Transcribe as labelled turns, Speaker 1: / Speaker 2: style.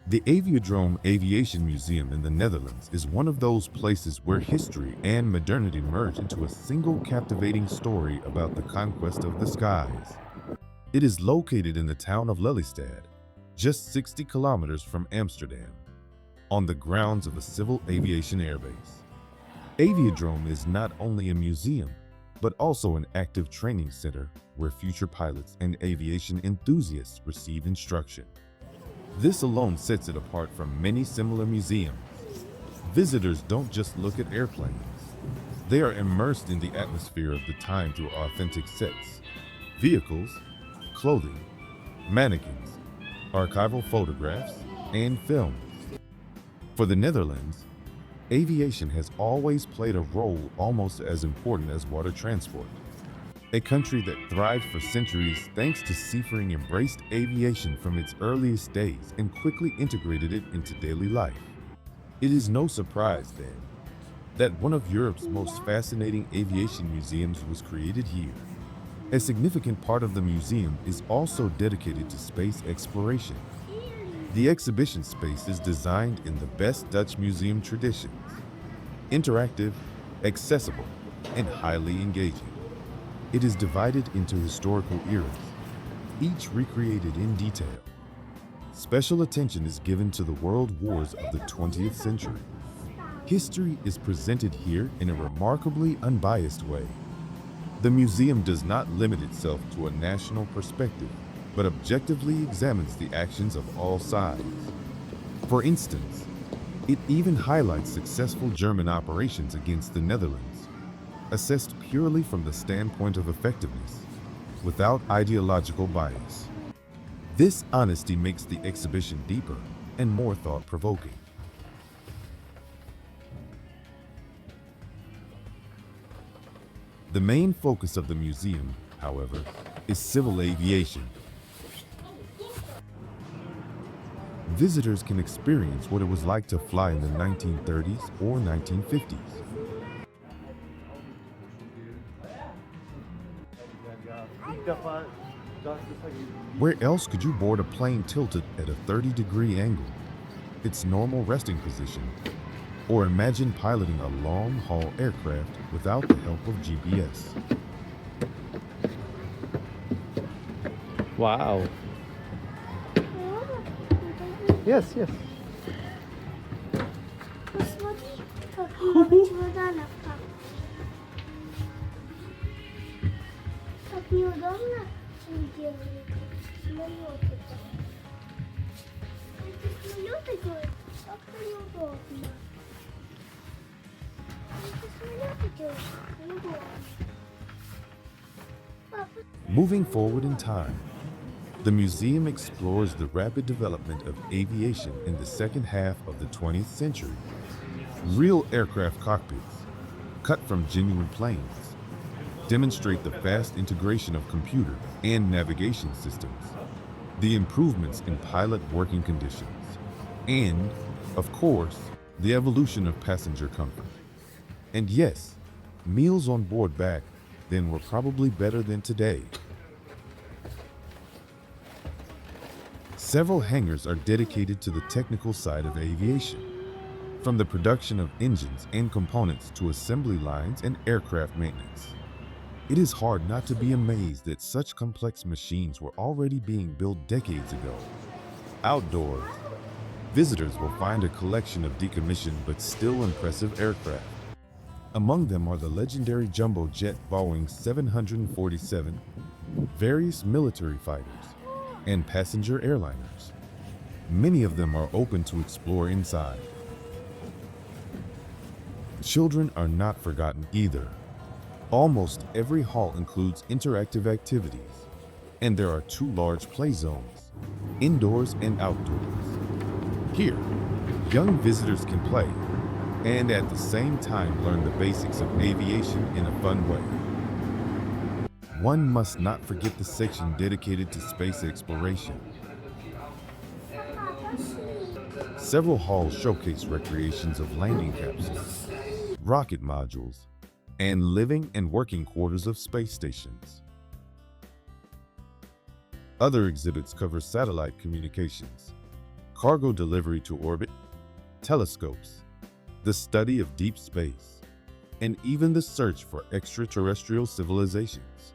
Speaker 1: The Aviodrome Aviation Museum in the Netherlands is one of those places where history and modernity merge into a single captivating story about the conquest of the skies. It is located in the town of Lelystad, just 60 kilometers from Amsterdam, on the grounds of a civil aviation airbase. Aviodrome is not only a museum, but also an active training center where future pilots and aviation enthusiasts receive instruction. This alone sets it apart from many similar museums. Visitors don't just look at airplanes. They are immersed in the atmosphere of the time through authentic sets, vehicles, clothing, mannequins, archival photographs, and films. For the Netherlands, aviation has always played a role almost as important as water transport. A country that thrived for centuries thanks to seafaring embraced aviation from its earliest days and quickly integrated it into daily life. It is no surprise, then, that one of Europe's most fascinating aviation museums was created here. A significant part of the museum is also dedicated to space exploration. The exhibition space is designed in the best Dutch museum traditions: interactive, accessible, and highly engaging. It is divided into historical eras, each recreated in detail. Special attention is given to the world wars of the 20th century. History is presented here in a remarkably unbiased way. The museum does not limit itself to a national perspective, but objectively examines the actions of all sides. For instance, it even highlights successful German operations against the Netherlands, assessed purely from the standpoint of effectiveness, without ideological bias. This honesty makes the exhibition deeper and more thought-provoking. The main focus of the museum, however, is civil aviation. Visitors can experience what it was like to fly in the 1930s or 1950s. Where else could you board a plane tilted at a 30-degree angle, its normal resting position, or imagine piloting a long-haul aircraft without the help of GPS?
Speaker 2: Wow. Yes, yes.
Speaker 3: Так неудобно делать самолеты. Эти самолеты делают как-то неудобно. Эти самолеты делают неудобно. Папа.
Speaker 1: Moving forward in time, the museum explores the rapid development of aviation in the second half of the 20th century. Real aircraft cockpits, cut from genuine planes, demonstrate the fast integration of computer and navigation systems, the improvements in pilot working conditions, and, of course, the evolution of passenger comfort. And yes, meals on board back then were probably better than today. Several hangars are dedicated to the technical side of aviation, from the production of engines and components to assembly lines and aircraft maintenance. It is hard not to be amazed that such complex machines were already being built decades ago. Outdoors, visitors will find a collection of decommissioned but still impressive aircraft. Among them are the legendary jumbo jet Boeing 747, various military fighters, and passenger airliners. Many of them are open to explore inside. Children are not forgotten either. Almost every hall includes interactive activities, and there are 2 large play zones, indoors and outdoors. Here, young visitors can play and at the same time learn the basics of aviation in a fun way. One must not forget the section dedicated to space exploration. Several halls showcase recreations of landing capsules, rocket modules, and living and working quarters of space stations. Other exhibits cover satellite communications, cargo delivery to orbit, telescopes, the study of deep space, and even the search for extraterrestrial civilizations.